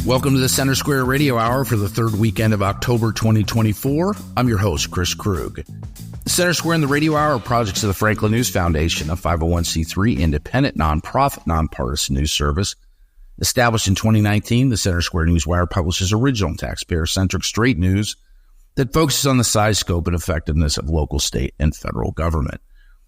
Welcome to the Center Square Radio Hour for the third weekend of October 2024. I'm your host, Chris Krug. The Center Square and the Radio Hour are projects of the Franklin News Foundation, a 501c3 independent, nonprofit, nonpartisan news service. Established in 2019, the Center Square Newswire publishes original taxpayer-centric straight news that focuses on the size, scope, and effectiveness of local, state, and federal government.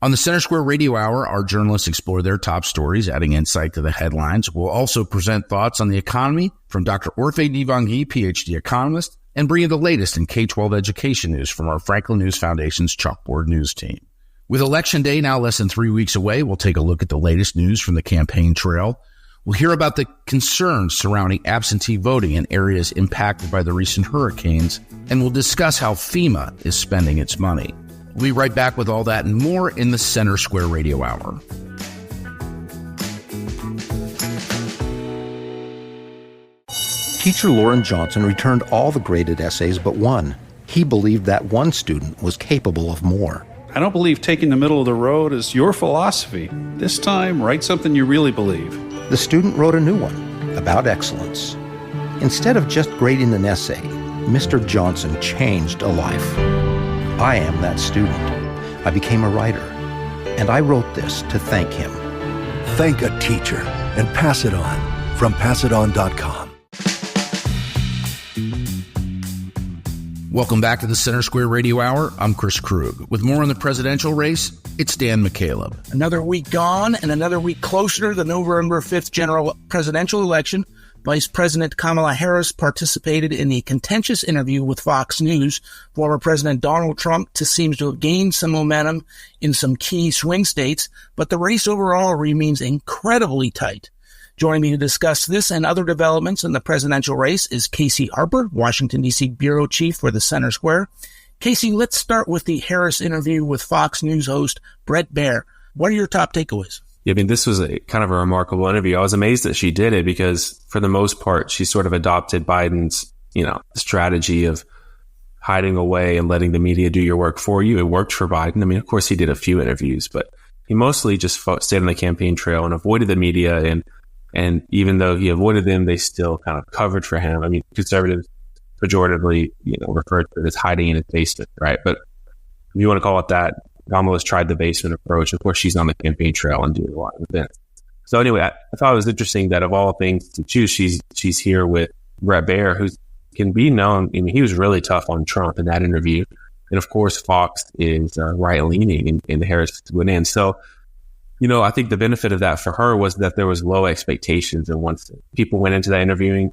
On the Center Square Radio Hour, our journalists explore their top stories, adding insight to the headlines. We'll also present thoughts on the economy from Dr. Orphe Divounguy, PhD economist, and bring you the latest in K-12 education news from our Franklin News Foundation's Chalkboard News team. With Election Day now less than 3 weeks away, we'll take a look at the latest news from the campaign trail. We'll hear about the concerns surrounding absentee voting in areas impacted by the recent hurricanes, and we'll discuss how FEMA is spending its money. We'll be right back with all that and more in the Center Square Radio Hour. Teacher Lauren Johnson returned all the graded essays but one. He believed that one student was capable of more. I don't believe taking the middle of the road is your philosophy. This time, write something you really believe. The student wrote a new one about excellence. Instead of just grading an essay, Mr. Johnson changed a life. I am that student. I became a writer, and I wrote this to thank him. Thank a teacher and pass it on from passiton.com. Welcome back to the Center Square Radio Hour. I'm Chris Krug. With more on the presidential race, it's Dan McCaleb. Another week gone and another week closer to the November 5th general presidential election. Vice President Kamala Harris participated in the contentious interview with Fox News. Former President Donald Trump seems to have gained some momentum in some key swing states, but the race overall remains incredibly tight. Joining me to discuss this and other developments in the presidential race is Casey Harper, Washington, D.C. Bureau Chief for the Center Square. Casey, let's start with the Harris interview with Fox News host Bret Baier. What are your top takeaways? Yeah, I mean, this was a kind of a remarkable interview. I was amazed that she did it because for the most part, she sort of adopted Biden's, strategy of hiding away and letting the media do your work for you. It worked for Biden. I mean, of course, he did a few interviews, but he mostly just stayed on the campaign trail and avoided the media. And even though he avoided them, they still kind of covered for him. I mean, conservatives pejoratively, referred to it as hiding in his basement, right? But if you want to call it that, Kamala's tried the basement approach. Of course, she's on the campaign trail and doing a lot of events. So anyway, I thought it was interesting that of all things to choose, she's here with Bret Baier, who can be known. I mean, he was really tough on Trump in that interview. And of course, Fox is right-leaning and Harris went in. So, I think the benefit of that for her was that there was low expectations. And once people went into that interview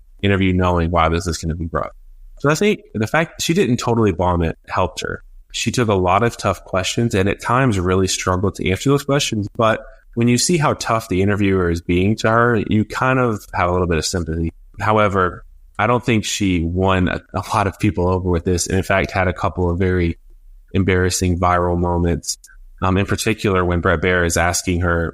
knowing, wow, this is going to be rough. So I think the fact that she didn't totally bomb it helped her. She took a lot of tough questions and at times really struggled to answer those questions. But when you see how tough the interviewer is being to her, you kind of have a little bit of sympathy. However, I don't think she won a lot of people over with this. And in fact, had a couple of very embarrassing viral moments. In particular, when Bret Baier is asking her,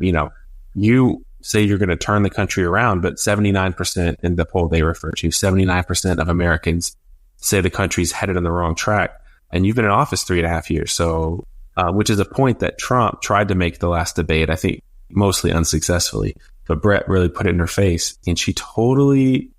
you say you're going to turn the country around, but 79% in the poll they refer to, 79% of Americans say the country's headed on the wrong track. And you've been in office 3.5 years. So, which is a point that Trump tried to make the last debate, I think mostly unsuccessfully, but Bret really put it in her face and she totally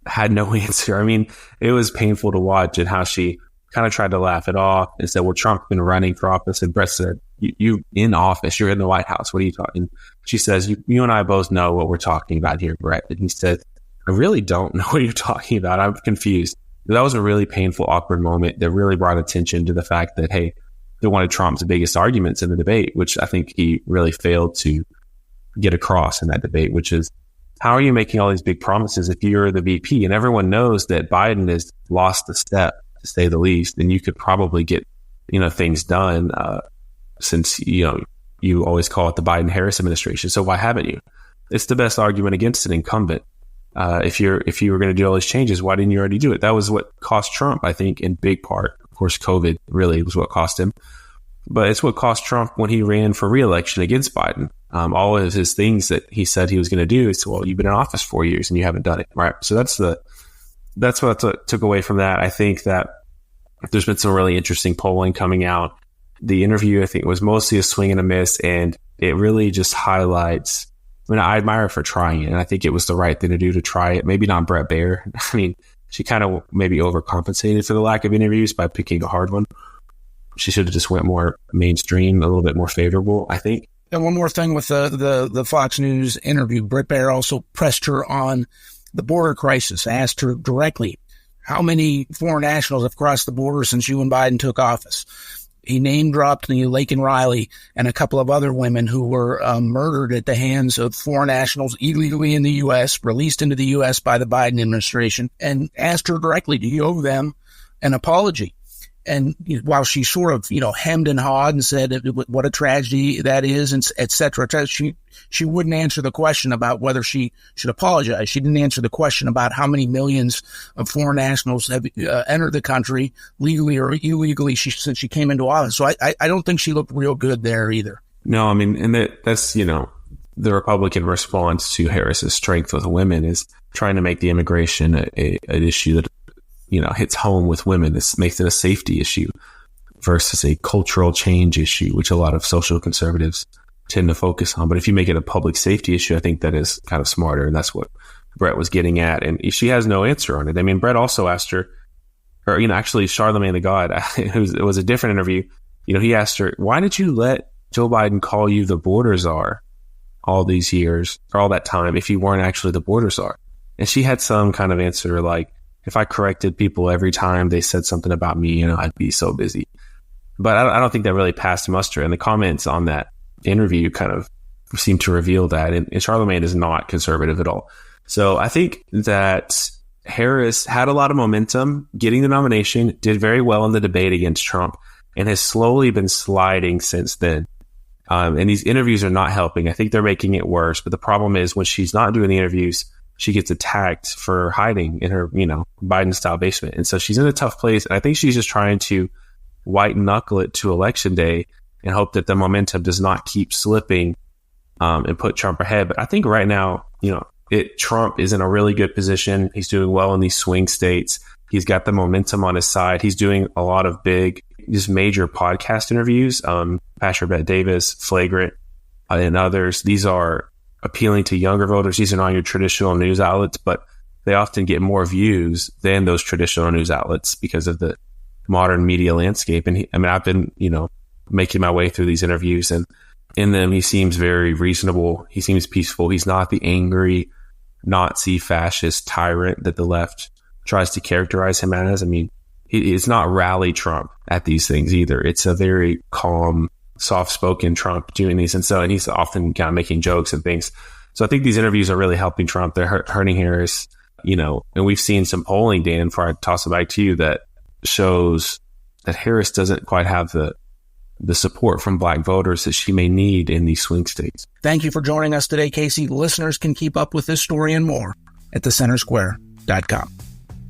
had no answer. I mean, it was painful to watch and how she kind of tried to laugh it off and said, well, Trump's been running for office. And Bret said, you in office, you're in the White House. What are you talking? She says, you and I both know what we're talking about here, Bret. And he said, I really don't know what you're talking about. I'm confused. That was a really painful, awkward moment that really brought attention to the fact that, hey, they're one of Trump's biggest arguments in the debate, which I think he really failed to get across in that debate, which is, how are you making all these big promises if you're the VP? And everyone knows that Biden has lost a step, to say the least, and you could probably get, things done since, you always call it the Biden-Harris administration. So why haven't you? It's the best argument against an incumbent. If you were going to do all these changes, why didn't you already do it? That was what cost Trump, I think, in big part. Of course, COVID really was what cost him. But it's what cost Trump when he ran for re-election against Biden. All of his things that he said he was going to do is, well, you've been in office 4 years and you haven't done it, right? So that's what I took away from that. I think that there's been some really interesting polling coming out. The interview, I think, was mostly a swing and a miss, and it really just highlights mean, I admire her for trying it, and I think it was the right thing to do to try it. Maybe not Bret Baier. I mean, she kind of maybe overcompensated for the lack of interviews by picking a hard one. She should have just went more mainstream, a little bit more favorable, I think. And one more thing with the Fox News interview, Bret Baier also pressed her on the border crisis, asked her directly, how many foreign nationals have crossed the border since you and Biden took office? He name-dropped Laken Riley and a couple of other women who were murdered at the hands of foreign nationals illegally in the U.S., released into the U.S. by the Biden administration, and asked her directly, do you owe them an apology? And while she sort of, hemmed and hawed and said what a tragedy that is, and et cetera, she wouldn't answer the question about whether she should apologize. She didn't answer the question about how many millions of foreign nationals have entered the country legally or illegally since she came into office. So I don't think she looked real good there either. No, I mean, and that's, the Republican response to Harris's strength with women is trying to make the immigration an issue that hits home with women. This makes it a safety issue versus a cultural change issue, which a lot of social conservatives tend to focus on. But if you make it a public safety issue, I think that is kind of smarter. And that's what Bret was getting at. And she has no answer on it. I mean, Bret also asked her, or, actually Charlamagne the God, it was a different interview. He asked her, why did you let Joe Biden call you the border czar all these years or all that time if you weren't actually the border czar? And she had some kind of answer like, if I corrected people every time they said something about me, I'd be so busy. But I don't think that really passed muster. And the comments on that interview kind of seem to reveal that. And Charlamagne is not conservative at all. So I think that Harris had a lot of momentum getting the nomination, did very well in the debate against Trump, and has slowly been sliding since then. And these interviews are not helping. I think they're making it worse. But the problem is when she's not doing the interviews, she gets attacked for hiding in her, Biden-style basement. And so she's in a tough place. And I think she's just trying to white knuckle it to Election Day and hope that the momentum does not keep slipping and put Trump ahead. But I think right now, Trump is in a really good position. He's doing well in these swing states. He's got the momentum on his side. He's doing a lot of big, just major podcast interviews. Pastor Bet Davis, Flagrant, and others. These are appealing to younger voters. These are not your traditional news outlets, but they often get more views than those traditional news outlets because of the modern media landscape. And I've been, making my way through these interviews, and in them, he seems very reasonable. He seems peaceful. He's not the angry Nazi fascist tyrant that the left tries to characterize him as. I mean, it's not rally Trump at these things either. It's a very calm, soft-spoken Trump doing these. And he's often kind of making jokes and things. So I think these interviews are really helping Trump. They're hurting Harris, and we've seen some polling, Dan, before I toss it back to you, that shows that Harris doesn't quite have the support from black voters that she may need in these swing states. Thank you for joining us today, Casey. Listeners can keep up with this story and more at thecentersquare.com.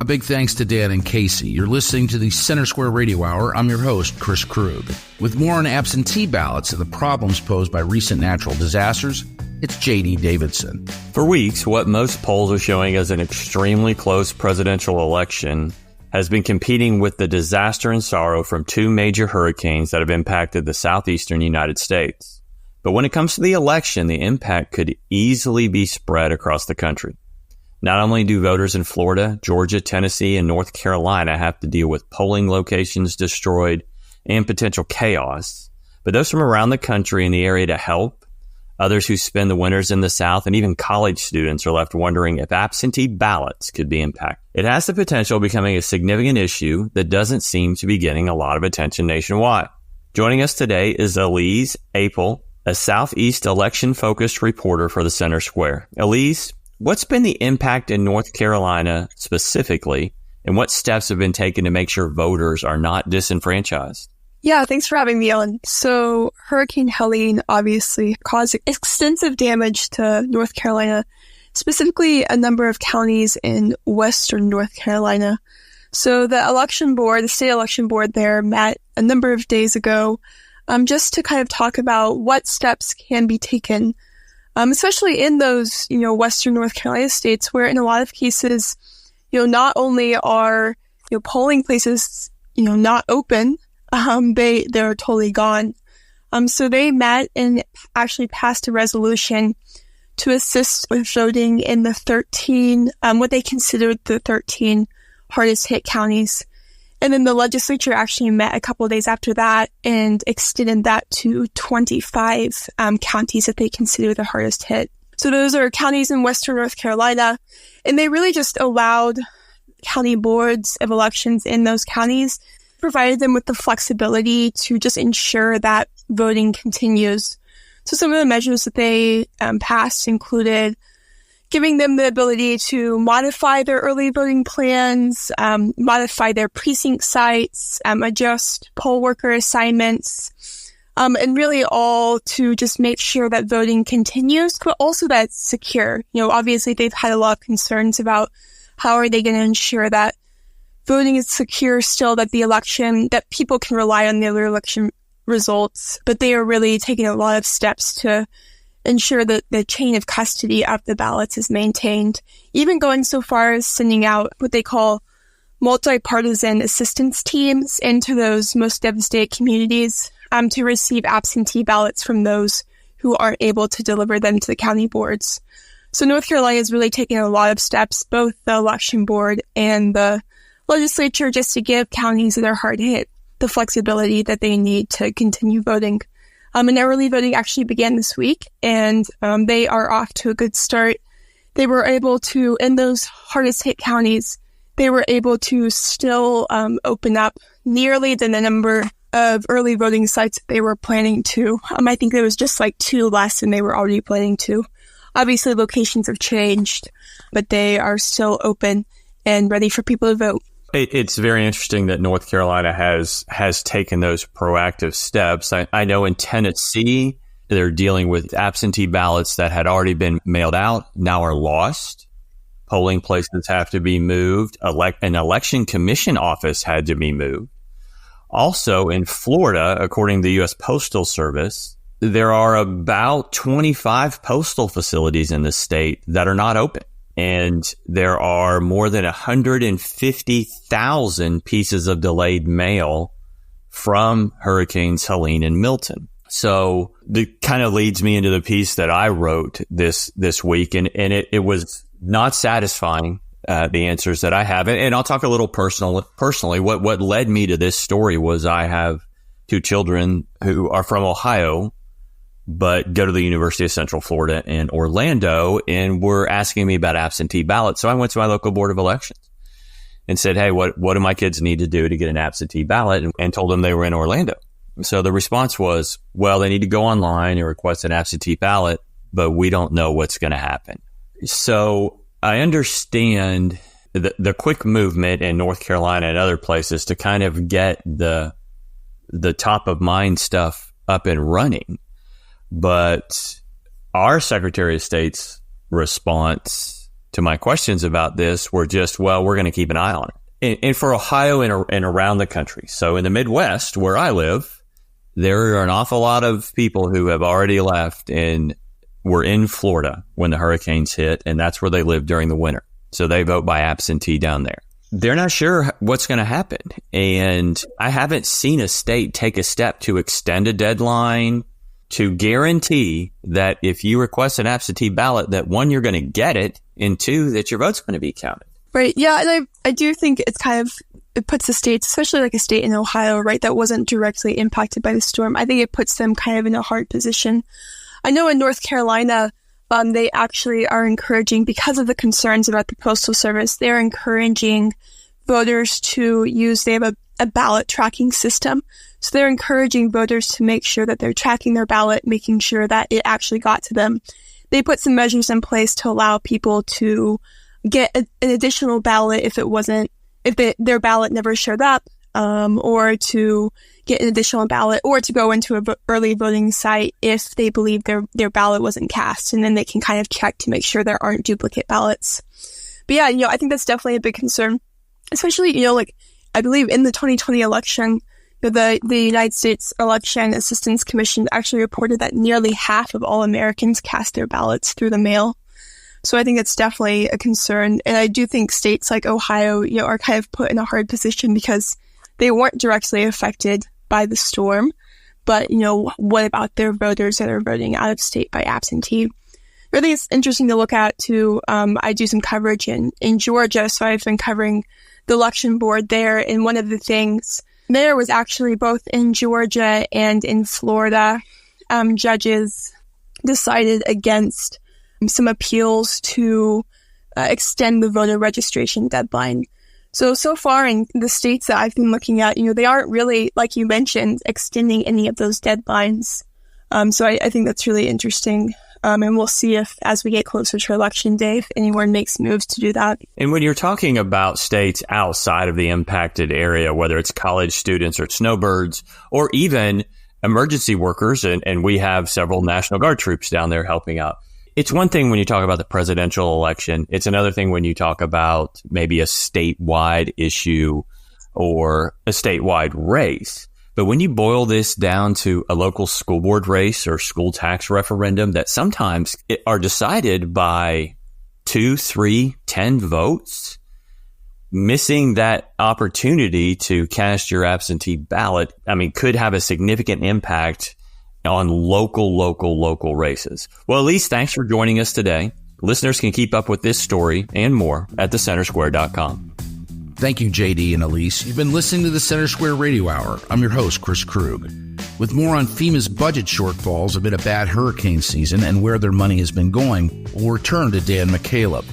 A big thanks to Dan and Casey. You're listening to the Center Square Radio Hour. I'm your host, Chris Krug. With more on absentee ballots and the problems posed by recent natural disasters, it's J.D. Davidson. For weeks, what most polls are showing as an extremely close presidential election has been competing with the disaster and sorrow from two major hurricanes that have impacted the southeastern United States. But when it comes to the election, the impact could easily be spread across the country. Not only do voters in Florida, Georgia, Tennessee, and North Carolina have to deal with polling locations destroyed and potential chaos, but those from around the country in the area to help, others who spend the winters in the South, and even college students are left wondering if absentee ballots could be impacted. It has the potential of becoming a significant issue that doesn't seem to be getting a lot of attention nationwide. Joining us today is Elise Apel, a Southeast election-focused reporter for the Center Square. Elise, what's been the impact in North Carolina specifically, and what steps have been taken to make sure voters are not disenfranchised? Yeah, thanks for having me on. So Hurricane Helene obviously caused extensive damage to North Carolina, specifically a number of counties in western North Carolina. So the state election board there met a number of days ago just to kind of talk about what steps can be taken, especially in those, western North Carolina states where in a lot of cases, not only are, polling places, not open, they're totally gone. So they met and actually passed a resolution to assist with voting in the 13, what they considered the 13 hardest hit counties. And then the legislature actually met a couple of days after that and extended that to 25 counties that they consider the hardest hit. So those are counties in Western North Carolina, and they really just allowed county boards of elections in those counties, provided them with the flexibility to just ensure that voting continues. So some of the measures that they passed included giving them the ability to modify their early voting plans, modify their precinct sites, adjust poll worker assignments, and really all to just make sure that voting continues, but also that it's secure. Obviously they've had a lot of concerns about how are they going to ensure that voting is secure still, that the election, that people can rely on the election results, but they are really taking a lot of steps to ensure that the chain of custody of the ballots is maintained, even going so far as sending out what they call multi-partisan assistance teams into those most devastated communities to receive absentee ballots from those who aren't able to deliver them to the county boards. So North Carolina is really taking a lot of steps, both the election board and the legislature, just to give counties that are hard hit the flexibility that they need to continue voting. And early voting actually began this week, and they are off to a good start. They were able to, in those hardest hit counties, they were able to still open up nearly the number of early voting sites that they were planning to. I think there was just like 2 less than they were already planning to. Obviously, locations have changed, but they are still open and ready for people to vote. It's very interesting that North Carolina has taken those proactive steps. I know in Tennessee, they're dealing with absentee ballots that had already been mailed out, now are lost. Polling places have to be moved. An election commission office had to be moved. Also, in Florida, according to the U.S. Postal Service, there are about 25 postal facilities in the state that are not open. And there are more than 150,000 pieces of delayed mail from Hurricanes Helene and Milton. So that kind of leads me into the piece that I wrote this week. And it was not satisfying, the answers that I have. And I'll talk a little personally. What led me to this story was I have 2 children who are from Ohio, but go to the University of Central Florida in Orlando, and were asking me about absentee ballots. So I went to my local board of elections and said, hey, what do my kids need to do to get an absentee ballot? And told them they were in Orlando. So the response was, well, they need to go online and request an absentee ballot, but we don't know what's going to happen. So I understand the quick movement in North Carolina and other places to kind of get the top of mind stuff up and running. But our Secretary of State's response to my questions about this were just, well, we're going to keep an eye on it. And for Ohio and around the country. So in the Midwest, where I live, there are an awful lot of people who have already left and were in Florida when the hurricanes hit, and that's where they live during the winter. So they vote by absentee down there. They're not sure what's going to happen. And I haven't seen a state take a step to extend a deadline, to guarantee that if you request an absentee ballot, that 1, you're going to get it, and 2, that your vote's going to be counted. Right. Yeah. And I do think it's it puts the states, especially like a state in Ohio, right, that wasn't directly impacted by the storm. I think it puts them kind of in a hard position. I know in North Carolina, they actually are encouraging, because of the concerns about the Postal Service, they're encouraging voters to use, they have a ballot tracking system. So they're encouraging voters to make sure that they're tracking their ballot, making sure that it actually got to them. They put some measures in place to allow people to get an additional ballot if their ballot never showed up, or to get an additional ballot, or to go into an early voting site if they believe their ballot wasn't cast. And then they can kind of check to make sure there aren't duplicate ballots. But yeah, I think that's definitely a big concern, especially, I believe in the 2020 election, the United States Election Assistance Commission actually reported that nearly half of all Americans cast their ballots through the mail. So I think that's definitely a concern. And I do think states like Ohio, are kind of put in a hard position because they weren't directly affected by the storm. But, what about their voters that are voting out of state by absentee? really it's interesting to look at too. I do some coverage in Georgia, so I've been covering the election board there. And one of the things there was actually both in Georgia and in Florida, judges decided against some appeals to extend the voter registration deadline. So far in the states that I've been looking at, they aren't really, like you mentioned, extending any of those deadlines. So I think that's really interesting. And we'll see if, as we get closer to election day, if anyone makes moves to do that. And when you're talking about states outside of the impacted area, whether it's college students or snowbirds or even emergency workers, and we have several National Guard troops down there helping out. It's one thing when you talk about the presidential election. It's another thing when you talk about maybe a statewide issue or a statewide race. But when you boil this down to a local school board race or school tax referendum that sometimes are decided by 2, 3, 10 votes, missing that opportunity to cast your absentee ballot, could have a significant impact on local races. Well, Elise, thanks for joining us today. Listeners can keep up with this story and more at thecentersquare.com. Thank you, JD and Elise. You've been listening to the Center Square Radio Hour. I'm your host, Chris Krug. With more on FEMA's budget shortfalls amid a bad hurricane season and where their money has been going, we'll return to Dan McCaleb.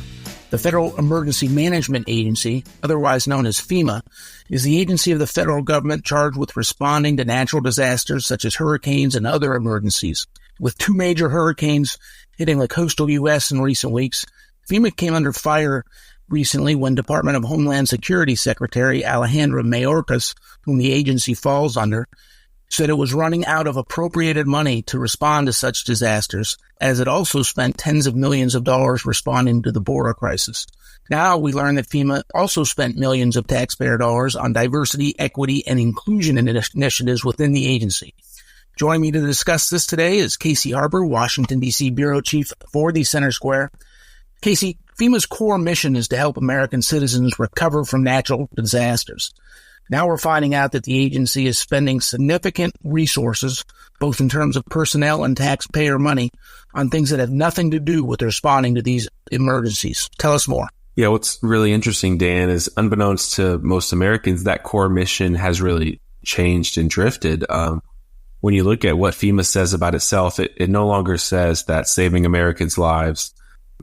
The Federal Emergency Management Agency, otherwise known as FEMA, is the agency of the federal government charged with responding to natural disasters such as hurricanes and other emergencies. With 2 major hurricanes hitting the coastal U.S. in recent weeks, FEMA came under fire recently when Department of Homeland Security Secretary Alejandra Mayorkas, whom the agency falls under, said it was running out of appropriated money to respond to such disasters, as it also spent tens of millions of dollars responding to the border crisis. Now we learn that FEMA also spent millions of taxpayer dollars on diversity, equity, and inclusion initiatives within the agency. Joining me to discuss this today is Casey Harper, Washington, D.C. Bureau Chief for the Center Square. Casey, FEMA's core mission is to help American citizens recover from natural disasters. Now we're finding out that the agency is spending significant resources, both in terms of personnel and taxpayer money, on things that have nothing to do with responding to these emergencies. Tell us more. Yeah, what's really interesting, Dan, is unbeknownst to most Americans, that core mission has really changed and drifted. When you look at what FEMA says about itself, it no longer says that saving Americans' lives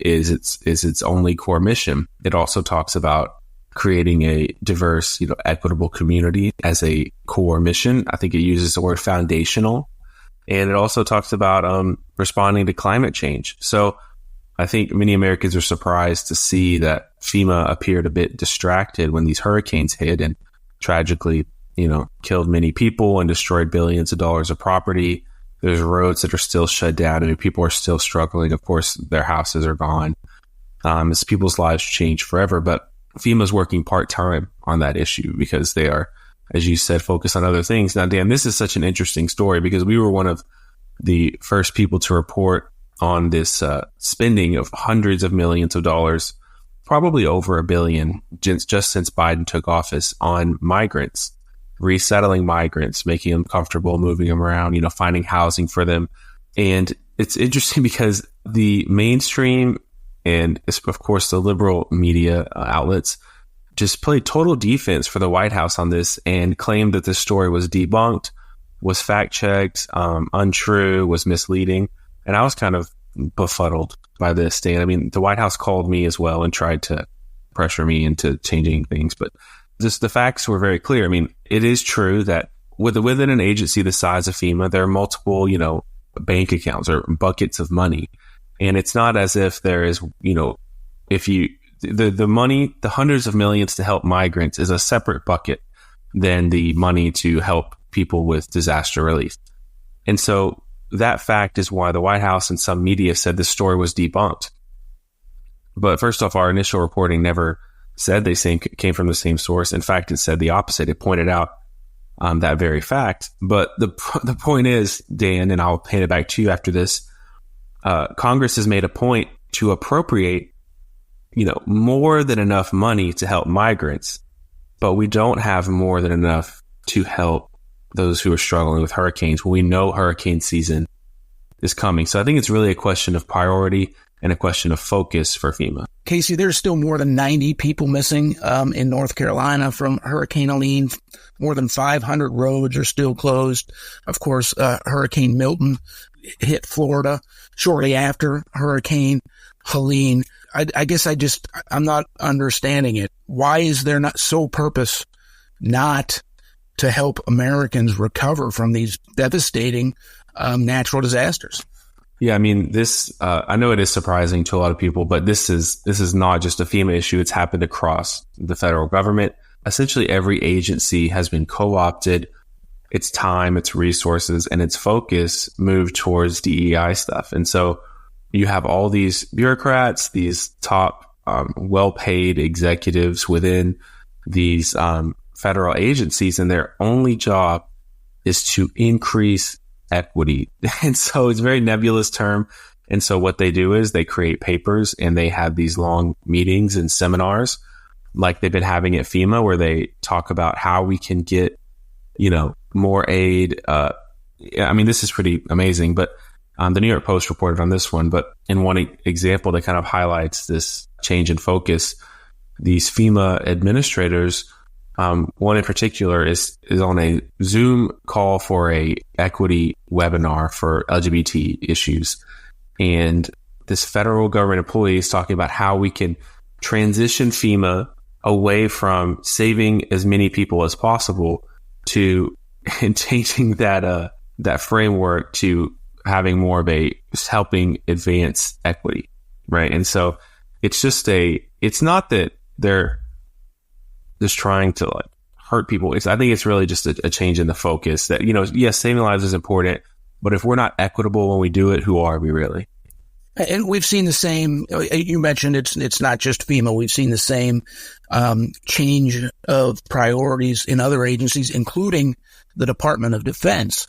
is its only core mission. It also talks about creating a diverse, equitable community as a core mission. I think it uses the word foundational. And it also talks about responding to climate change. So I think many Americans are surprised to see that FEMA appeared a bit distracted when these hurricanes hit and tragically, killed many people and destroyed billions of dollars of property. There's roads that are still shut down. People are still struggling. Of course, their houses are gone. As people's lives change forever. But FEMA's working part-time on that issue because they are, as you said, focused on other things. Now, Dan, this is such an interesting story because we were one of the first people to report on this spending of hundreds of millions of dollars, probably over $1 billion, just since Biden took office, on migrants, resettling migrants, making them comfortable, moving them around, finding housing for them. And it's interesting because the mainstream and, of course, the liberal media outlets just played total defense for the White House on this and claimed that this story was debunked, was fact-checked, untrue, was misleading. And I was kind of befuddled by this, Dan. The White House called me as well and tried to pressure me into changing things. But just the facts were very clear. It is true that within an agency the size of FEMA, there are multiple, bank accounts or buckets of money. And it's not as if there is, the money, the hundreds of millions to help migrants is a separate bucket than the money to help people with disaster relief. And so that fact is why the White House and some media said this story was debunked. But first off, our initial reporting never said they came from the same source. In fact, it said the opposite. It pointed out that very fact. But the point is, Dan, and I'll hand it back to you after this, Congress has made a point to appropriate, more than enough money to help migrants, but we don't have more than enough to help those who are struggling with hurricanes when we know hurricane season is coming. So I think it's really a question of priority. and a question of focus for FEMA. Casey, there's still more than 90 people missing in North Carolina from Hurricane Helene. More than 500 roads are still closed. Of course, Hurricane Milton hit Florida shortly after Hurricane Helene. I guess I'm not understanding it. Why is there not sole purpose not to help Americans recover from these devastating natural disasters? Yeah, I mean, this, I know it is surprising to a lot of people, but this is not just a FEMA issue. It's happened across the federal government. Essentially, every agency has been co-opted, its time, its resources, and its focus moved towards DEI stuff. And so you have all these bureaucrats, these top, well-paid executives within these federal agencies, and their only job is to increase equity. And so it's a very nebulous term. And so what they do is they create papers and they have these long meetings and seminars like they've been having at FEMA, where they talk about how we can get, more aid. I mean, this is pretty amazing, but the New York Post reported on this one, but in one example that kind of highlights this change in focus, these FEMA administrators, one in particular is on a Zoom call for a equity webinar for LGBT issues. And this federal government employee is talking about how we can transition FEMA away from saving as many people as possible to changing that framework to having more of a helping advance equity. Right. And so it's not that they're just trying to hurt people. I think it's really just a change in the focus that, yes, saving lives is important, but if we're not equitable when we do it, who are we really? And we've seen the same, you mentioned it's not just FEMA. We've seen the same change of priorities in other agencies, including the Department of Defense,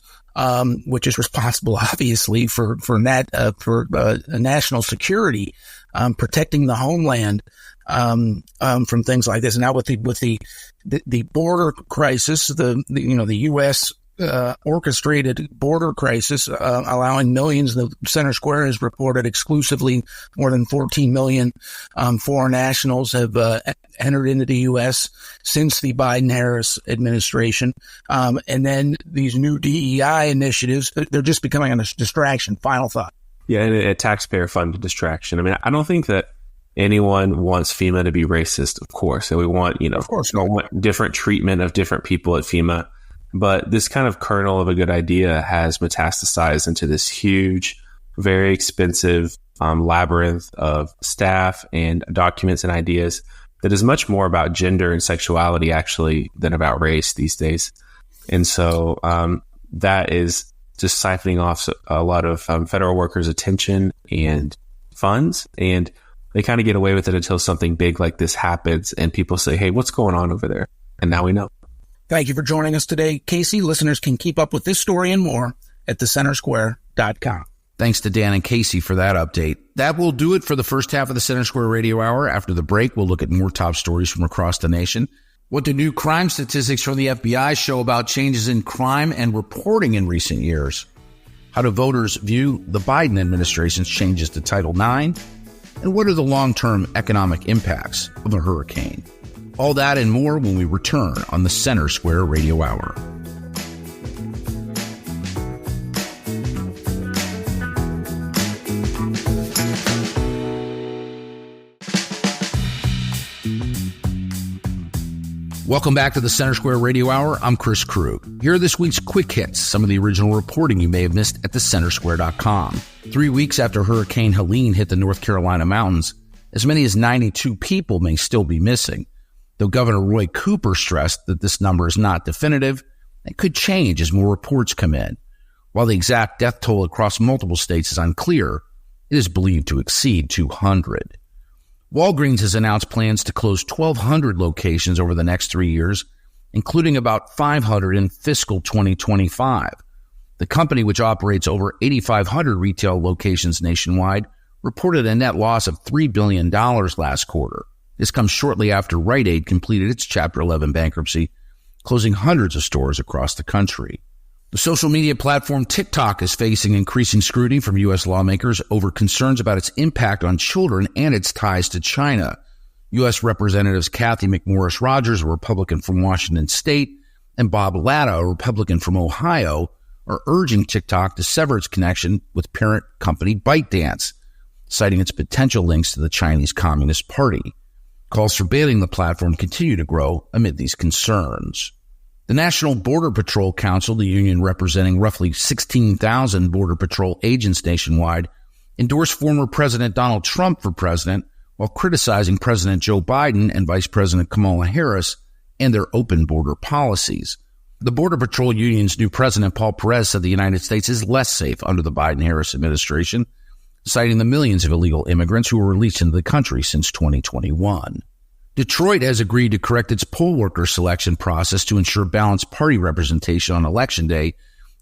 which is responsible, obviously, for national security, protecting the homeland from things like this. And now with the border crisis, the U.S. Orchestrated border crisis, allowing millions. The Center Square has reported exclusively more than 14 million foreign nationals have entered into the U.S. since the Biden-Harris administration. And then these new DEI initiatives, they're just becoming a distraction. Final thought. Yeah, and a taxpayer-funded distraction. I mean, I don't think that anyone wants FEMA to be racist, of course. And we want, of course, we want different treatment of different people at FEMA. But this kind of kernel of a good idea has metastasized into this huge, very expensive labyrinth of staff and documents and ideas that is much more about gender and sexuality, actually, than about race these days. And so that is just siphoning off a lot of federal workers' attention and funds. And they kind of get away with it until something big like this happens and people say, hey, what's going on over there? And now we know. Thank you for joining us today, Casey. Listeners can keep up with this story and more at thecentersquare.com. Thanks to Dan and Casey for that update. That will do it for the first half of the Center Square Radio Hour. After the break, we'll look at more top stories from across the nation. What do new crime statistics from the FBI show about changes in crime and reporting in recent years? How do voters view the Biden administration's changes to Title IX? And what are the long-term economic impacts of a hurricane? All that and more when we return on the Center Square Radio Hour. Welcome back to the Center Square Radio Hour. I'm Chris Krug. Here are this week's quick hits, some of the original reporting you may have missed at thecentersquare.com. 3 weeks after Hurricane Helene hit the North Carolina mountains, as many as 92 people may still be missing. Though Governor Roy Cooper stressed that this number is not definitive and could change as more reports come in. While the exact death toll across multiple states is unclear, it is believed to exceed 200. Walgreens has announced plans to close 1,200 locations over the next 3 years, including about 500 in fiscal 2025. The company, which operates over 8,500 retail locations nationwide, reported a net loss of $3 billion last quarter. This comes shortly after Rite Aid completed its Chapter 11 bankruptcy, closing hundreds of stores across the country. The social media platform TikTok is facing increasing scrutiny from U.S. lawmakers over concerns about its impact on children and its ties to China. U.S. Representatives Kathy McMorris Rodgers, a Republican from Washington State, and Bob Latta, a Republican from Ohio, are urging TikTok to sever its connection with parent company ByteDance, citing its potential links to the Chinese Communist Party. Calls for banning the platform continue to grow amid these concerns. The National Border Patrol Council, the union representing roughly 16,000 Border Patrol agents nationwide, endorsed former President Donald Trump for president while criticizing President Joe Biden and Vice President Kamala Harris and their open border policies. The Border Patrol Union's new president, Paul Perez, said the United States is less safe under the Biden-Harris administration, citing the millions of illegal immigrants who were released into the country since 2021. Detroit has agreed to correct its poll worker selection process to ensure balanced party representation on Election Day,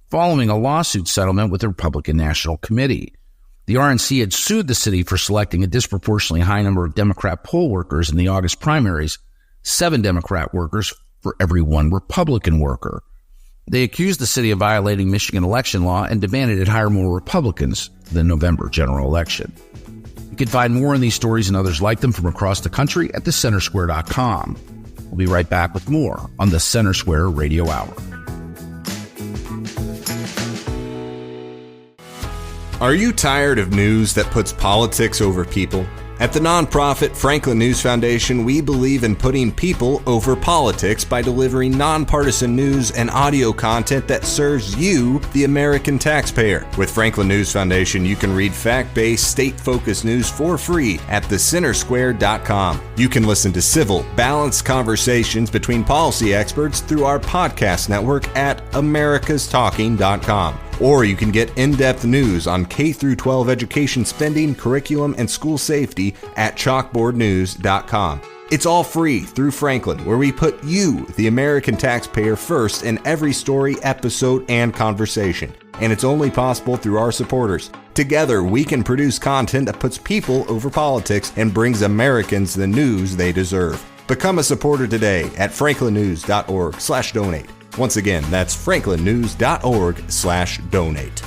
following a lawsuit settlement with the Republican National Committee. The RNC had sued the city for selecting a disproportionately high number of Democrat poll workers in the August primaries, 7 Democrat workers for every 1 Republican worker. They accused the city of violating Michigan election law and demanded it hire more Republicans for the November general election. You can find more on these stories and others like them from across the country at thecentersquare.com. We'll be right back with more on the Center Square Radio Hour. Are you tired of news that puts politics over people? At the nonprofit Franklin News Foundation, we believe in putting people over politics by delivering nonpartisan news and audio content that serves you, the American taxpayer. With Franklin News Foundation, you can read fact-based, state-focused news for free at thecentersquare.com. You can listen to civil, balanced conversations between policy experts through our podcast network at americastalking.com. Or you can get in-depth news on K-12 education spending, curriculum, and school safety at chalkboardnews.com. It's all free through Franklin, where we put you, the American taxpayer, first in every story, episode, and conversation. And it's only possible through our supporters. Together, we can produce content that puts people over politics and brings Americans the news they deserve. Become a supporter today at franklinnews.org/donate. Once again, that's franklinnews.org/donate.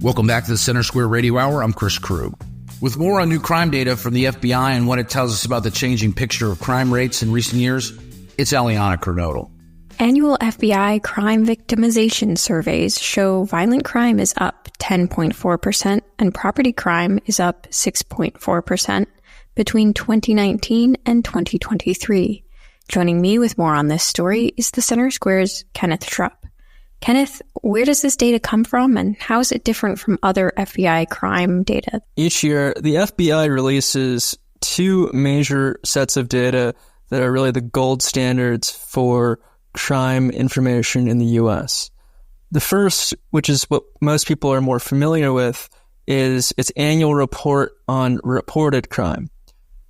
Welcome back to the Center Square Radio Hour. I'm Chris Krug. With more on new crime data from the FBI and what it tells us about the changing picture of crime rates in recent years, it's Eliana Kernodle. Annual FBI crime victimization surveys show violent crime is up 10.4% and property crime is up 6.4%. between 2019 and 2023. Joining me with more on this story is the Center Square's Kenneth Schrupp. Kenneth, where does this data come from and how is it different from other FBI crime data? Each year, the FBI releases 2 major sets of data that are really the gold standards for crime information in the U.S. The first, which is what most people are more familiar with, is its annual report on reported crime.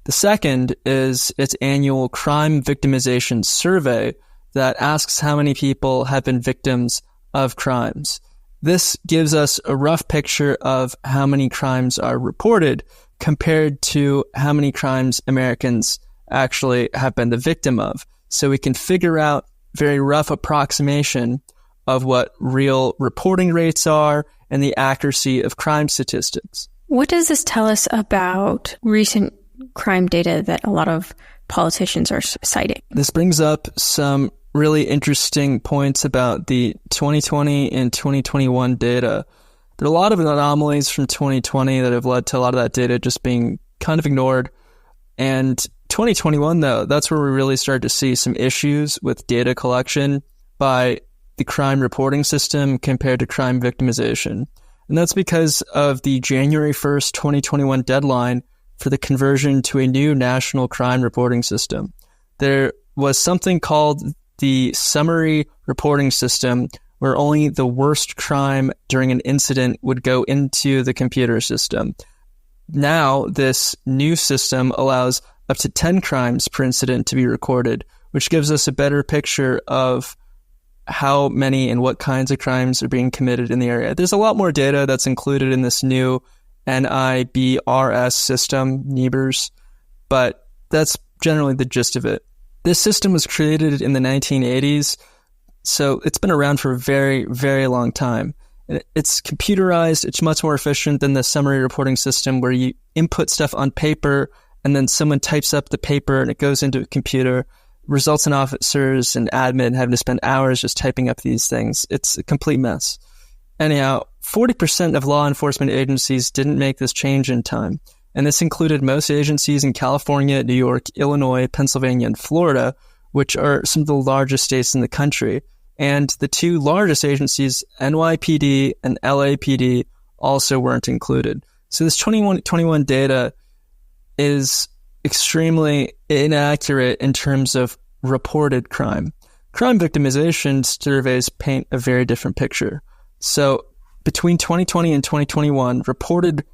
The second is its annual crime victimization survey that asks how many people have been victims of crimes. This gives us a rough picture of how many crimes are reported compared to how many crimes Americans actually have been the victim of. So we can figure out very rough approximation of what real reporting rates are and the accuracy of crime statistics. What does this tell us about recent crime data that a lot of politicians are citing? This brings up some really interesting points about the 2020 and 2021 data. There are a lot of anomalies from 2020 that have led to a lot of that data just being kind of ignored. And 2021, though, that's where we really started to see some issues with data collection by the crime reporting system compared to crime victimization. And that's because of the January 1st, 2021 deadline for the conversion to a new national crime reporting system. There was something called the summary reporting system, where only the worst crime during an incident would go into the computer system. Now, this new system allows up to 10 crimes per incident to be recorded, which gives us a better picture of how many and what kinds of crimes are being committed in the area. There's a lot more data that's included in this new NIBRS system, NIBRS, but that's generally the gist of it. This system was created in the 1980s, so it's been around for a very, very long time. It's computerized. It's much more efficient than the summary reporting system where you input stuff on paper and then someone types up the paper and it goes into a computer, results in officers and admin having to spend hours just typing up these things. It's a complete mess. Anyhow, 40% of law enforcement agencies didn't make this change in time. And this included most agencies in California, New York, Illinois, Pennsylvania, and Florida, which are some of the largest states in the country. And the two largest agencies, NYPD and LAPD, also weren't included. So this 2021 data is extremely inaccurate in terms of reported crime. Crime victimization surveys paint a very different picture. So between 2020 and 2021, reported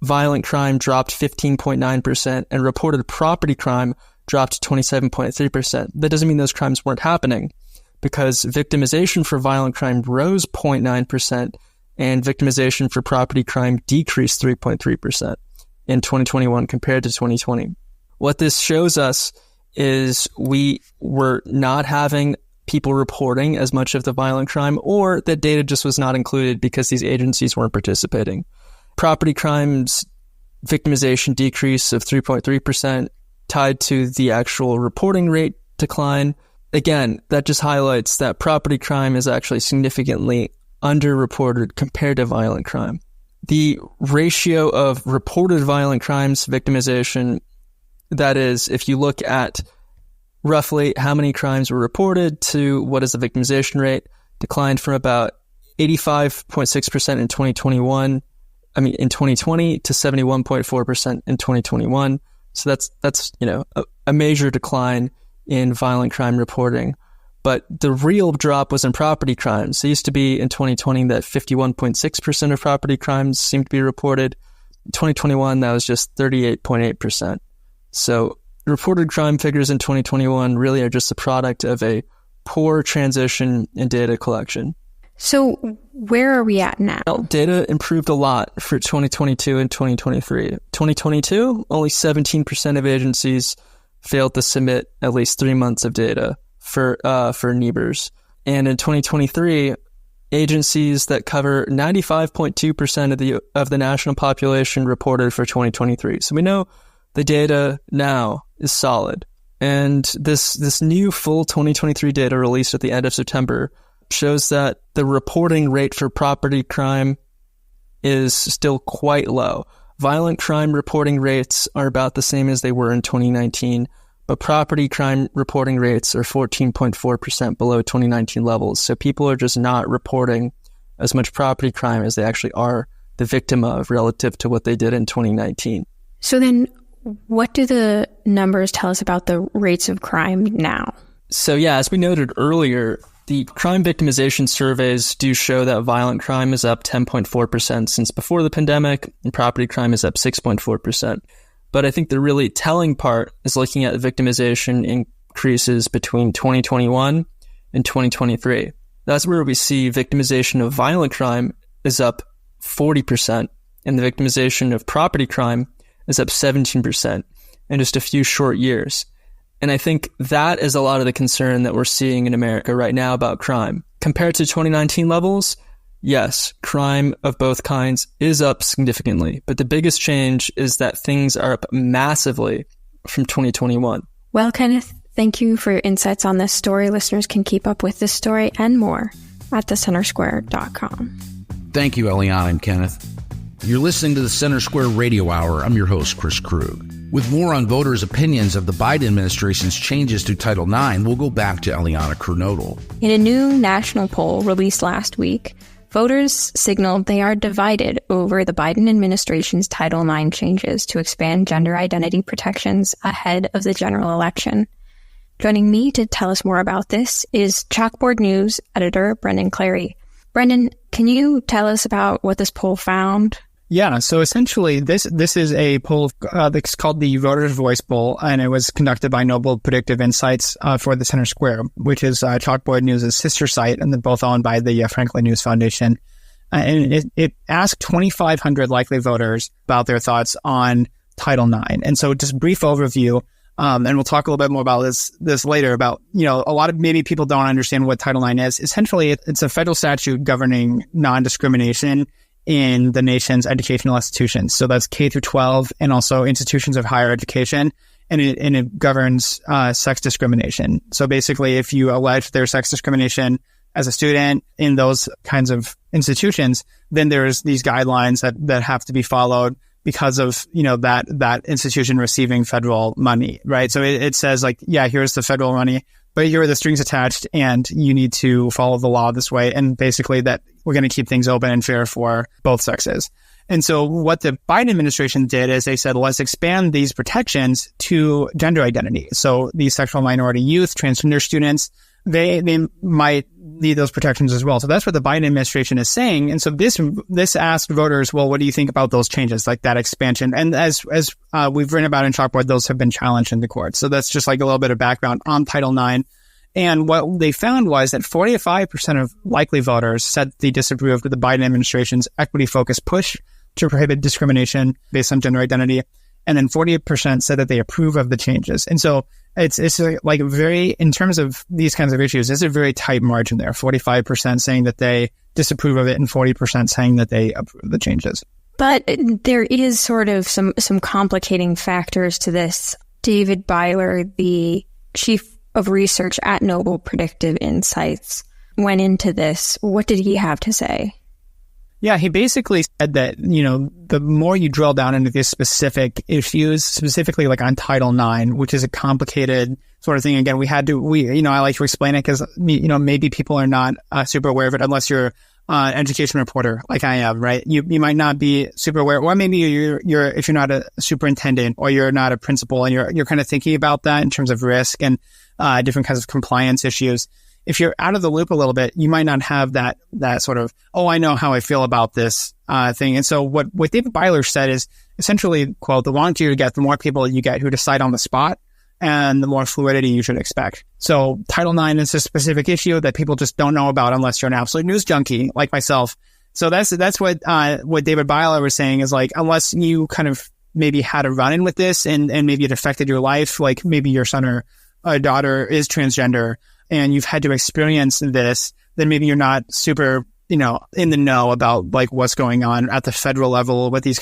violent crime dropped 15.9% and reported property crime dropped 27.3%. That doesn't mean those crimes weren't happening, because victimization for violent crime rose 0.9% and victimization for property crime decreased 3.3% in 2021 compared to 2020. What this shows us is we were not having people reporting as much of the violent crime, or that data just was not included because these agencies weren't participating. Property crimes victimization decrease of 3.3% tied to the actual reporting rate decline. Again, that just highlights that property crime is actually significantly underreported compared to violent crime. The ratio of reported violent crimes victimization, that is, if you look at roughly how many crimes were reported to what is the victimization rate, declined from about 85.6% in 2020 to 71.4% in 2021. So that's a major decline in violent crime reporting. But the real drop was in property crimes. It used to be in 2020 that 51.6% of property crimes seemed to be reported. In 2021, that was just 38.8%. So reported crime figures in 2021 really are just the product of a poor transition in data collection. So where are we at now? Well, data improved a lot for 2022 and 2023. 2022, only 17% of agencies failed to submit at least 3 months of data for NEBRs. And in 2023, agencies that cover 95.2% of the national population reported for 2023. So we know the data now is solid. And this new full 2023 data released at the end of September shows that the reporting rate for property crime is still quite low. Violent crime reporting rates are about the same as they were in 2019, but property crime reporting rates are 14.4% below 2019 levels. So people are just not reporting as much property crime as they actually are the victim of relative to what they did in 2019. So then what do the numbers tell us about the rates of crime now? So yeah, as we noted earlier, the crime victimization surveys do show that violent crime is up 10.4% since before the pandemic, and property crime is up 6.4%. But I think the really telling part is looking at victimization increases between 2021 and 2023. That's where we see victimization of violent crime is up 40%, and the victimization of property crime is up 17% in just a few short years. And I think that is a lot of the concern that we're seeing in America right now about crime. Compared to 2019 levels, yes, crime of both kinds is up significantly. But the biggest change is that things are up massively from 2021. Well, Kenneth, thank you for your insights on this story. Listeners can keep up with this story and more at thecentersquare.com. Thank you, Eliana and Kenneth. You're listening to the Center Square Radio Hour. I'm your host, Chris Krug. With more on voters' opinions of the Biden administration's changes to Title IX, we'll go back to Eliana Kernodle. In a new national poll released last week, voters signaled they are divided over the Biden administration's Title IX changes to expand gender identity protections ahead of the general election. Joining me to tell us more about this is Chalkboard News editor Brendan Clary. Brendan, can you tell us about what this poll found? Yeah, so essentially this is a poll that's called the Voters' Voice Poll, and it was conducted by Noble Predictive Insights for the Center Square, which is Chalkboard News' sister site, and they're both owned by the Franklin News Foundation. And it asked 2,500 likely voters about their thoughts on Title IX. And so just brief overview, And we'll talk a little bit more about this later about, a lot of maybe people don't understand what Title IX is. Essentially, it's a federal statute governing non-discrimination in the nation's educational institutions. So that's K through 12 and also institutions of higher education. And it governs sex discrimination. So basically, if you allege there's sex discrimination as a student in those kinds of institutions, then there's these guidelines that have to be followed because of, that institution receiving federal money, right? So it says like, yeah, here's the federal money, but here are the strings attached and you need to follow the law this way. And basically that we're going to keep things open and fair for both sexes. And so what the Biden administration did is they said, let's expand these protections to gender identity. So these sexual minority youth, transgender students, they might need those protections as well. So that's what the Biden administration is saying. And so this asked voters, well, what do you think about those changes, like that expansion? And as we've written about in Chalkboard, those have been challenged in the court. So that's just like a little bit of background on Title IX. And what they found was that 45% of likely voters said they disapproved of the Biden administration's equity-focused push to prohibit discrimination based on gender identity. And then 40% said that they approve of the changes. And so it's like very, in terms of these kinds of issues, there's a very tight margin there. 45% saying that they disapprove of it and 40% saying that they approve of the changes. But there is sort of some complicating factors to this. David Baier, the chief of research at Noble Predictive Insights, went into this. What did he have to say? Yeah, he basically said that, the more you drill down into these specific issues, specifically like on Title IX, which is a complicated sort of thing. Again, I like to explain it because, maybe people are not super aware of it unless you're an education reporter like I am, right? You might not be super aware, or maybe you're if you're not a superintendent or you're not a principal and you're kind of thinking about that in terms of risk and different kinds of compliance issues. If you're out of the loop a little bit, you might not have that sort of, I know how I feel about this thing. And so what David Baier said is essentially, quote, the longer you get, the more people you get who decide on the spot and the more fluidity you should expect. So Title IX is a specific issue that people just don't know about unless you're an absolute news junkie like myself. So that's what David Baier was saying is like, unless you kind of maybe had a run-in with this and maybe it affected your life, like maybe your son or daughter is transgender, and you've had to experience this, then maybe you're not super, in the know about like what's going on at the federal level with this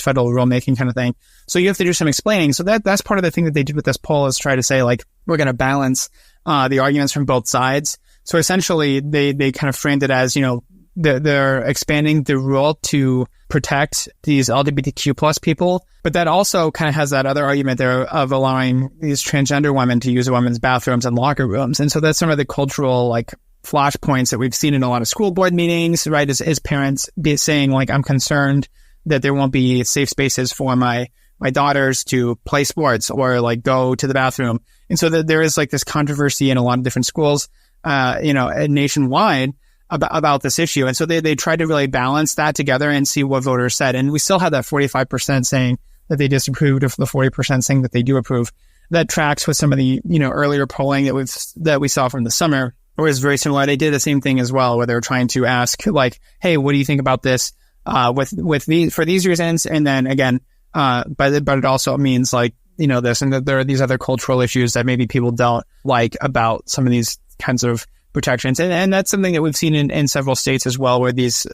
federal rulemaking kind of thing. So you have to do some explaining. So that's part of the thing that they did with this poll is try to say like, we're going to balance the arguments from both sides. So essentially they kind of framed it as, they're expanding the rule to protect these LGBTQ plus people. But that also kind of has that other argument there of allowing these transgender women to use women's bathrooms and locker rooms. And so that's some of the cultural like flashpoints that we've seen in a lot of school board meetings, right? As parents be saying like, I'm concerned that there won't be safe spaces for my daughters to play sports or like go to the bathroom. And so there is like this controversy in a lot of different schools, nationwide about this issue. And so they tried to really balance that together and see what voters said. And we still had that 45% saying that they disapproved of the 40% saying that they do approve. That tracks with some of the, earlier polling that we saw from the summer, or is very similar. They did the same thing as well, where they were trying to ask like, hey, what do you think about this, for these reasons? And then again, but it also means like, this, and that there are these other cultural issues that maybe people don't like about some of these kinds of protections. And that's something that we've seen in several states as well, where these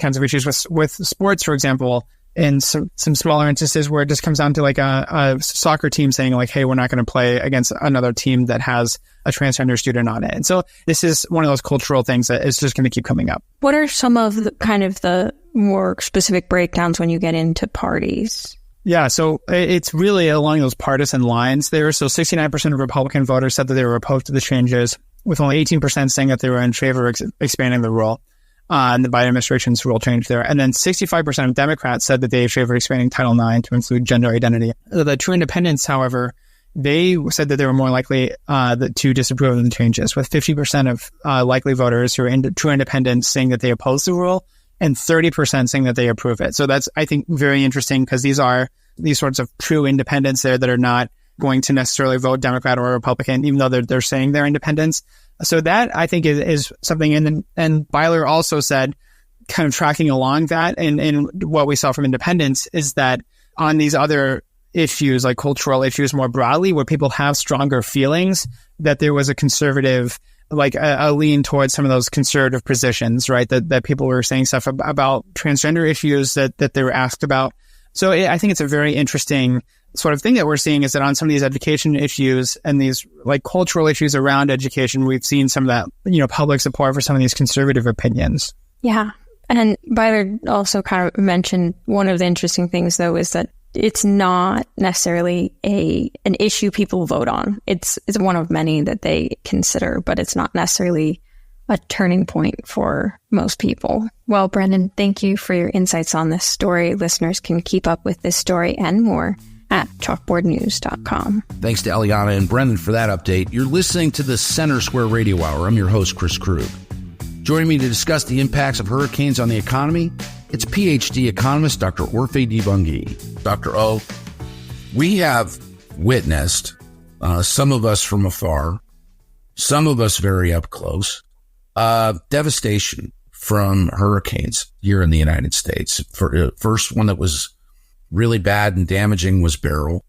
kinds of issues with sports, for example, and some smaller instances where it just comes down to like a soccer team saying like, hey, we're not going to play against another team that has a transgender student on it. And so this is one of those cultural things that is just going to keep coming up. What are some of the more specific breakdowns when you get into parties? Yeah, so it's really along those partisan lines there. So 69% of Republican voters said that they were opposed to the changes, with only 18% saying that they were in favor of expanding the rule and the Biden administration's rule change there. And then 65% of Democrats said that they favored expanding Title IX to include gender identity. The true independents, however, they said that they were more likely to disapprove of the changes, with 50% of likely voters who are true independents saying that they oppose the rule and 30% saying that they approve it. So that's, I think, very interesting because these are these sorts of true independents there that are not going to necessarily vote Democrat or Republican, even though they're saying they're independents. So that, I think, is something. And Baier also said, kind of tracking along that, and what we saw from independents is that on these other issues, like cultural issues more broadly, where people have stronger feelings, that there was a conservative, like a lean towards some of those conservative positions, right? That people were saying stuff about transgender issues that they were asked about. So I think it's a very interesting sort of thing that we're seeing, is that on some of these education issues and these like cultural issues around education, we've seen some of that, public support for some of these conservative opinions. Yeah. And Baier also kind of mentioned one of the interesting things, though, is that it's not necessarily an issue people vote on. It's one of many that they consider, but it's not necessarily a turning point for most people. Well, Brendan, thank you for your insights on this story. Listeners can keep up with this story and more at chalkboardnews.com. Thanks to Eliana and Brendan for that update. You're listening to the Center Square Radio Hour. I'm your host, Chris Krug. Joining me to discuss the impacts of hurricanes on the economy, it's PhD economist Dr. Orphe Divounguy. Dr. O, we have witnessed, some of us from afar, some of us very up close, devastation from hurricanes here in the United States. First one that was really bad and damaging was Beryl.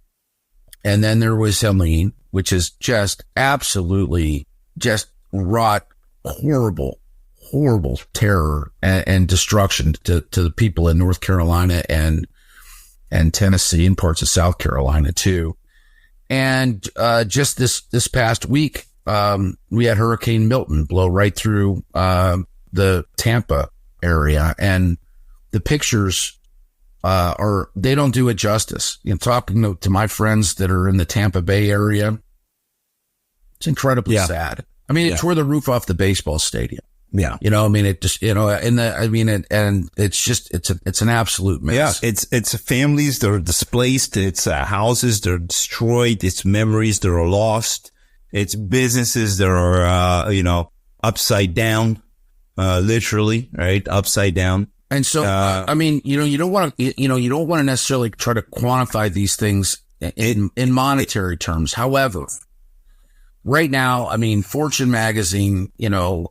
And then there was Helene, which is just absolutely just wrought horrible terror and destruction to the people in North Carolina and Tennessee and parts of South Carolina too. And just this past week, we had Hurricane Milton blow right through the Tampa area, and the pictures they don't do it justice. Talking to my friends that are in the Tampa Bay area, it's incredibly sad. I mean, it tore the roof off the baseball stadium. Yeah. It just, and it's just, it's an absolute mess. Yeah. It's families that are displaced. It's houses that are destroyed. It's memories that are lost. It's businesses that are, upside down, literally, right? Upside down. And so, you don't want to necessarily try to quantify these things in monetary terms. However, right now, Fortune magazine, we'll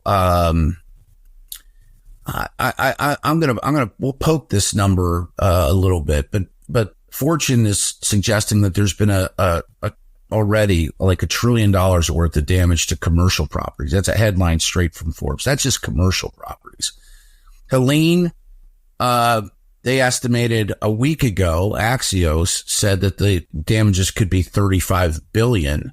poke this number a little bit, but Fortune is suggesting that there's been already like $1 trillion worth of damage to commercial properties. That's a headline straight from Forbes. That's just commercial properties. Helene, they estimated a week ago, Axios said that the damages could be $35 billion.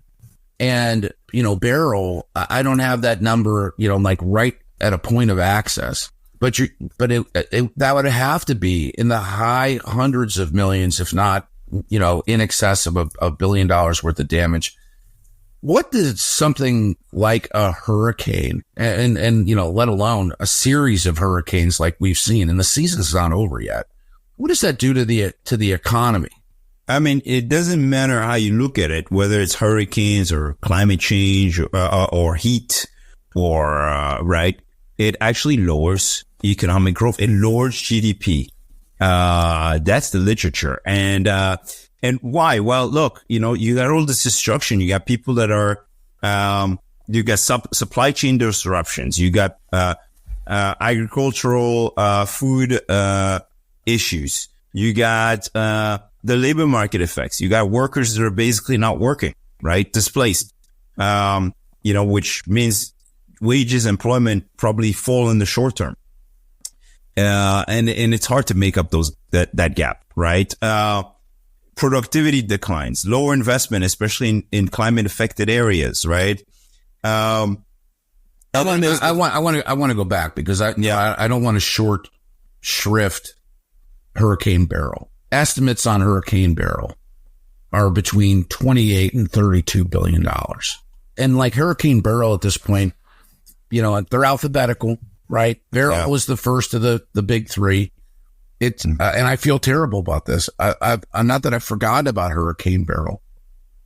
And, Beryl, I don't have that number, like right at a point of access, but that would have to be in the high hundreds of millions, if not, in excess of $1 billion worth of damage. What does something like a hurricane and let alone a series of hurricanes like we've seen, and the season's not over yet, what does that do to the economy? It doesn't matter how you look at it, whether it's hurricanes or climate change or heat or, right? It actually lowers economic growth. It lowers GDP. That's the literature. And why? Well, look, you got all this destruction. You got people that are, you got supply chain disruptions. You got, agricultural, food, issues. You got, the labor market effects. You got workers that are basically not working, right? Displaced, which means wages, employment probably fall in the short term. And it's hard to make up that gap, right? Productivity declines, lower investment, especially in climate affected areas, right? I want to go back because I don't want to short shrift Hurricane Beryl. Estimates on Hurricane Beryl are between $28 and $32 billion. And like Hurricane Beryl at this point, they're alphabetical, right? Beryl was the first of the big three. It's, and I feel terrible about this. I'm not that I've forgotten about Hurricane Beryl,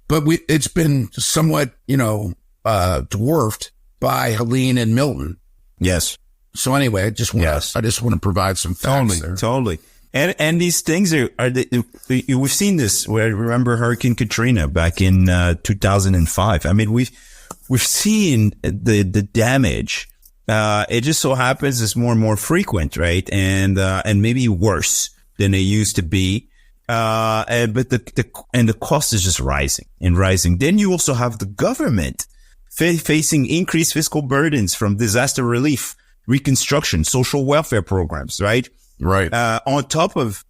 but it's been somewhat, dwarfed by Helene and Milton. Yes. So anyway, I just want to provide some facts there. Totally. And these things we've seen this. I remember Hurricane Katrina back in 2005. We've seen the damage. It just so happens it's more and more frequent, right? And maybe worse than it used to be. But the cost is just rising and rising. Then you also have the government facing increased fiscal burdens from disaster relief, reconstruction, social welfare programs, right? Right. On top of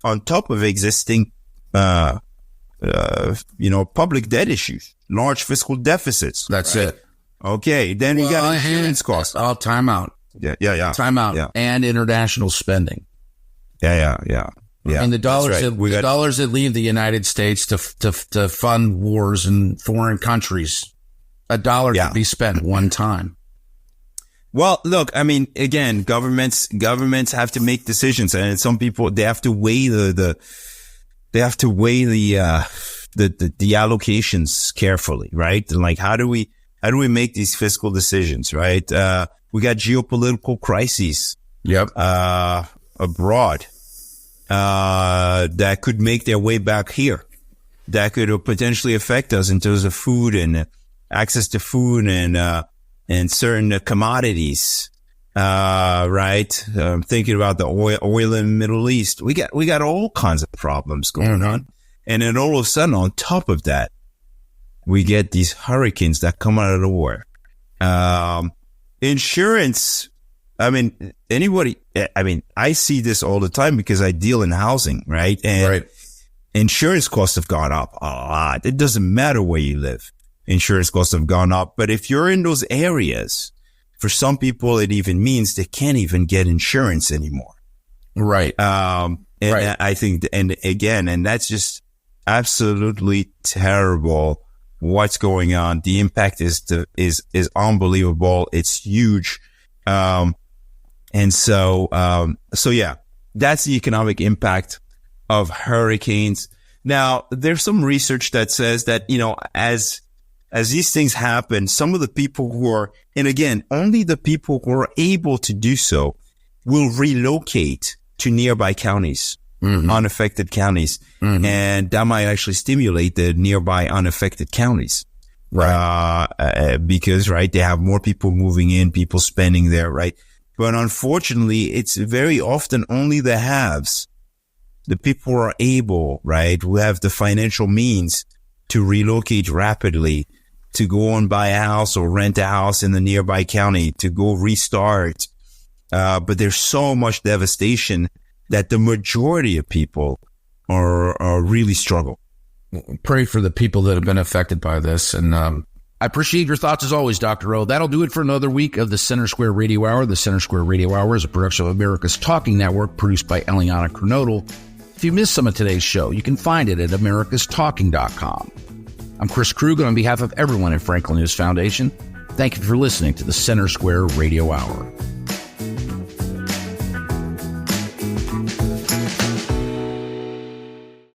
existing, public debt issues, large fiscal deficits. That's right. It. Okay. Then we got insurance costs. Oh, time out. Yeah. Time out. Yeah. And international spending. Yeah. And the dollars dollars that leave the United States to fund wars in foreign countries, $1 could be spent one time. Well, look, I mean, again, governments have to make decisions, and some people, they have to weigh the allocations carefully, right? And like, how do we make these fiscal decisions, right? We got geopolitical crises. Yep. Abroad, that could make their way back here, that could potentially affect us in terms of food and access to food and certain commodities, right? Thinking about the oil in the Middle East. We got all kinds of problems going on. And then all of a sudden, on top of that, we get these hurricanes that come out of nowhere. Insurance, I see this all the time because I deal in housing, right? And insurance costs have gone up a lot. It doesn't matter where you live. Insurance costs have gone up. But if you're in those areas, for some people, it even means they can't even get insurance anymore. Right. I think, and that's just absolutely terrible. What's going on? The impact is unbelievable. It's huge. So yeah, that's the economic impact of hurricanes. Now, there's some research that says that, as these things happen, some of the people who are, and again, only the people who are able to do so will relocate to nearby counties, unaffected counties. And that might actually stimulate the nearby unaffected counties. Right. Because, they have more people moving in, people spending there, right? But unfortunately, it's very often only the haves, the people who are able, who have the financial means to relocate rapidly, to go and buy a house or rent a house in the nearby county, to go restart. But there's so much devastation that the majority of people are really struggle. Pray for the people that have been affected by this. And I appreciate your thoughts as always, Dr. O. That'll do it for another week of the Center Square Radio Hour. The Center Square Radio Hour is a production of America's Talking Network, produced by Eliana Kernodle. If you missed some of today's show, you can find it at americastalking.com. I'm Chris Krug, and on behalf of everyone at Franklin News Foundation, thank you for listening to the Center Square Radio Hour.